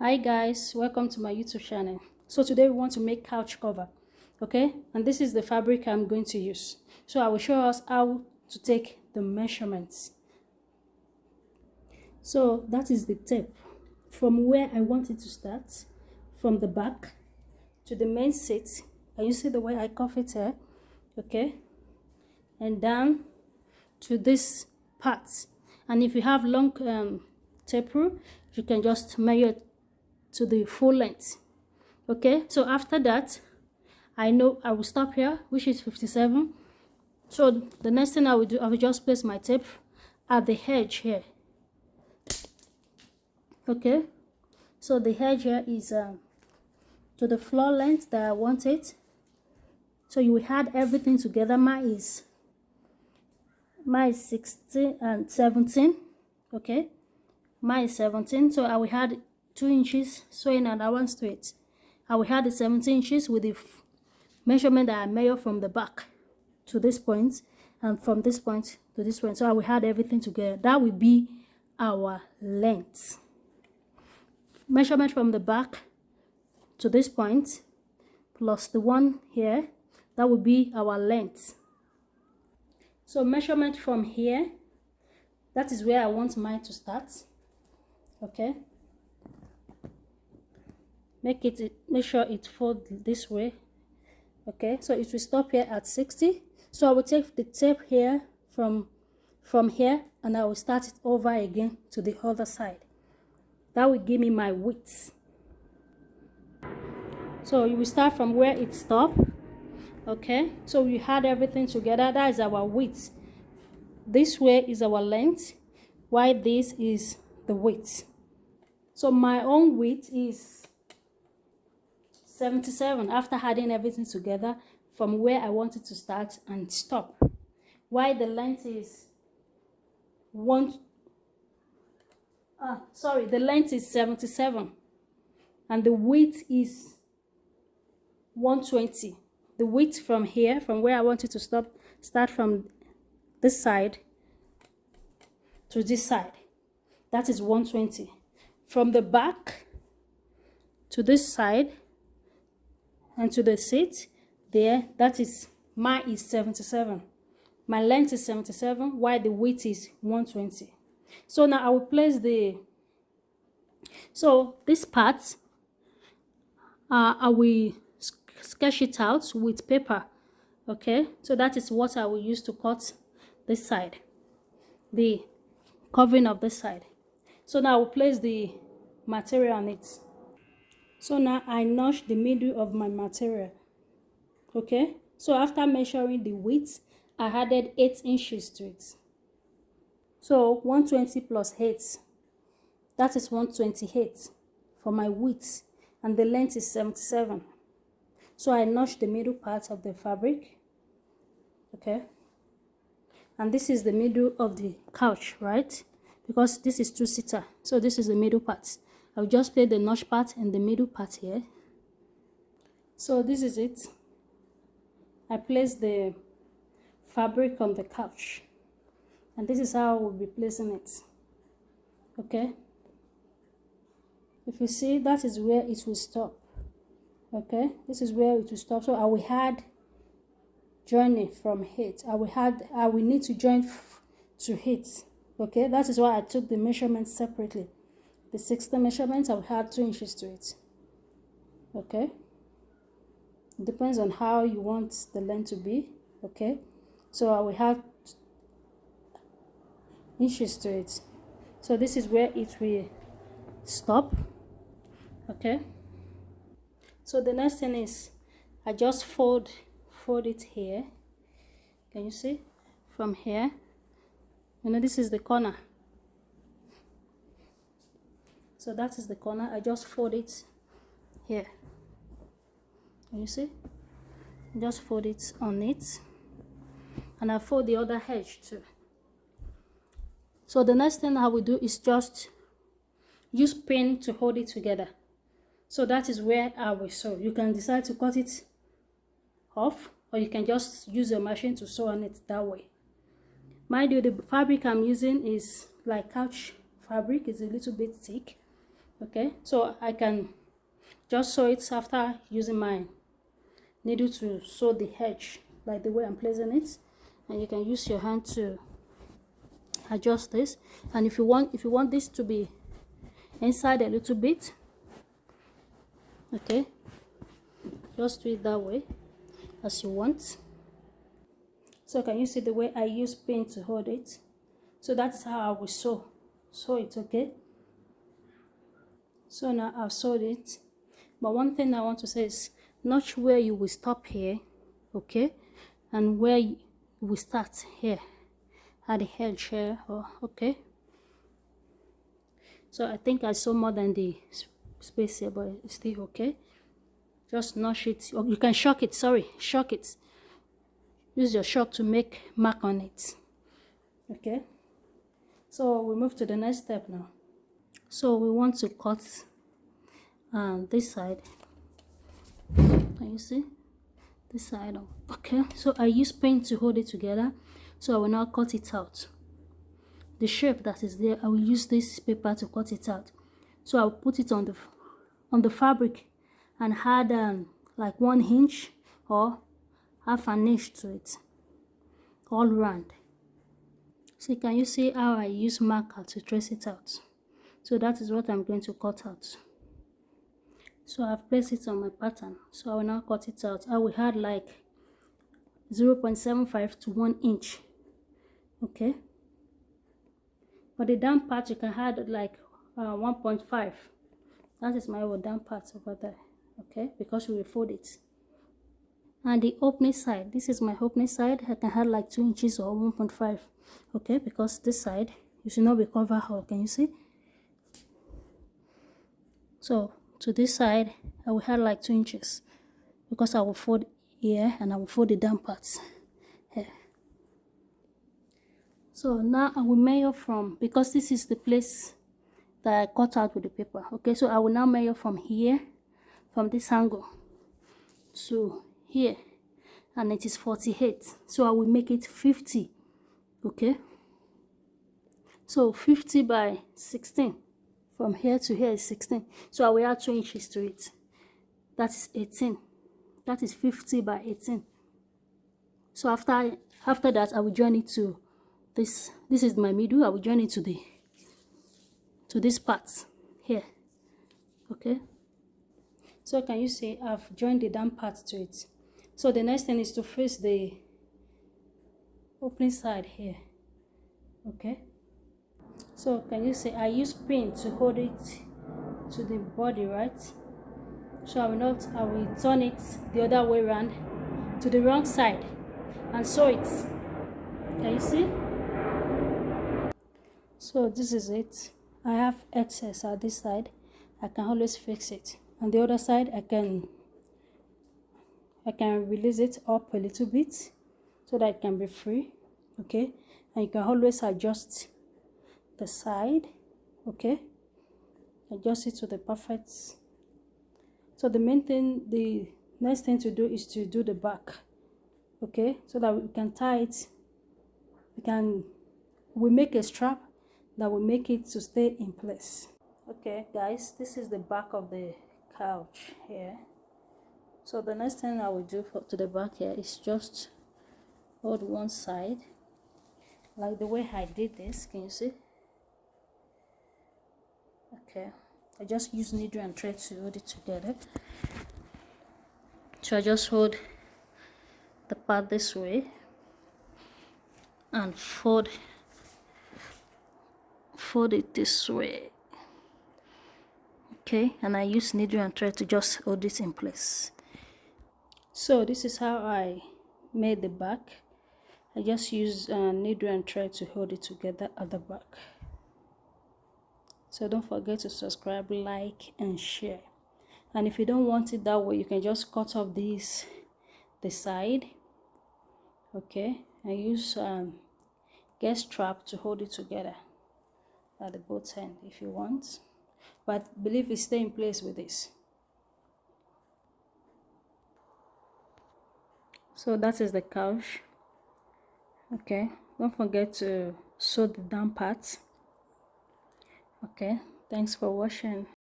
Hi guys, welcome to my YouTube channel. So today we want to make couch cover, okay? And this is the fabric I'm going to use. So I will show us how to take the measurements. So that is the tape from where I want it to start, from the back to the main seat. Can you see the way I cuff it here? Okay, and down to this part. And if you have long tape rule, you can just measure to the full length. Okay, so after that, I know I will stop here, which is 57. So the next thing I will do, I will just place my tape at the edge here. Okay, so the edge here is to the floor length that I want it. So you will add everything together. Mine is 16 and 17. Okay, mine is 17. So I will add 2 inches sewing allowance to it. I will add the 17 inches with the measurement that I measure from the back to this point and from this point to this point. So I will add everything together. That will be our length. Measurement from the back to this point plus the one here, that will be our length. So measurement from here, that is where I want mine to start. Okay, make sure it folds this way. Okay, so it will stop here at 60. So I will take the tape here from here, and I will start it over again to the other side. That will give me my width. So you will start from where it stopped. Okay, so we add everything together. That is our width. This way is our length, while this is the width. So my own width is 77 after adding everything together from where I want it to start and stop. While the length is the length is 77 and the width is 120. The width from here, from where I want it to start from this side to this side, that is 120. From the back to this side and to the seat there, that is, mine is 77. My length is 77 while the width is 120. So now I will place this part, I will sketch it out with paper. Okay, so that is what I will use to cut this side, the covering of this side. So now I will place the material on it. So now I notch the middle of my material. Okay, so after measuring the width, I added 8 inches to it. So 120 plus 8, that is 128 for my width, and the length is 77. So I notched the middle part of the fabric. Okay, and this is the middle of the couch, right? Because this is 2-seater, so this is the middle part. I'll just place the notch part in the middle part here. So this is it. I place the fabric on the couch, and this is how I will be placing it. Okay, if you see, that is where it will stop. Okay, this is where it will stop. So I will add joining from it. I will need to join to it. Okay, that is why I took the measurements separately. The 60 measurements, I will add 2 inches to it. Okay, it depends on how you want the length to be. Okay, so I will add inches to it. So this is where it will stop. Okay, so the next thing is I just fold it here. Can you see from here? You know, this is the corner. So that is the corner. I just fold it here. Can you see? Just fold it on it, and I fold the other edge too. So the next thing I will do is just use pin to hold it together. So that is where I will sew. You can decide to cut it off, or you can just use your machine to sew on it that way. Mind you, the fabric I'm using is like couch fabric. It's a little bit thick. Okay, so I can just sew it after using my needle to sew the edge like the way I'm placing it, and you can use your hand to adjust this. And if you want this to be inside a little bit, okay, just do it that way as you want. So can you see the way I use pin to hold it? So that's how I will sew it. Okay, so now I've sewed it, but one thing I want to say is not where you will stop here, okay, and where you will start here at the edge here. Okay, so I think I sew more than the space here, but it's still okay. Just notch it, or you can shock it, shock it. Use your shock to make mark on it. Okay, so we move to the next step now. So we want to cut this side. Can you see this side? Okay, so I use pin to hold it together. So I will now cut it out. The shape that is there, I will use this paper to cut it out. So I'll put it on the fabric and add like 1 inch or half an inch to it, all round. So can you see how I use marker to trace it out? So that is what I'm going to cut out. So I've placed it on my pattern, so I will now cut it out. I will add like 0.75 to 1 inch. Okay, for the down part you can add like 1.5. that is my down part over there. Okay, because we will fold it. And the opening side, this is my opening side, I can add like 2 inches or 1.5. okay, because this side you should not be covered up. Can you see? So to this side I will add like 2 inches because I will fold here and I will fold the down parts here. So now I will measure from, because this is the place that I cut out with the paper. Okay, so I will now measure from here, from this angle to here, and it is 48. So I will make it 50. Okay, so 50 by 16. From here to here is 16. So I will add 2 inches to it. That is 18. That is 50 by 18. So after that I will join it to this. This is my middle. I will join it to this part here. Okay, so can you see I've joined the down part to it. So the next thing is to face the opening side here. Okay, so can you see I use pin to hold it to the body, right? So I will turn it the other way around to the wrong side and sew it. Can you see? So this is it. I have excess at this side. I can always fix it. On the other side I can release it up a little bit so that it can be free. Okay, and you can always adjust the side. Okay, adjust it to the perfect. So the next thing to do is to do the back. Okay, so that we can tie it. We make a strap that will make it to stay in place. Okay guys, this is the back of the couch here. So the next thing I will do to the back here is just hold one side like the way I did this. Can you see? Okay, I just use needle and thread to hold it together. So I just hold the part this way and fold it this way. Okay, and I use needle and thread to just hold it in place. So this is how I made the back. I just use needle and thread to hold it together at the back. So don't forget to subscribe, like and share. And if you don't want it that way, you can just cut off the side. Okay, and use get strap to hold it together at the both end if you want, but believe it stay in place with this. So that is the couch. Okay, don't forget to sew the down part. Okay, thanks for watching.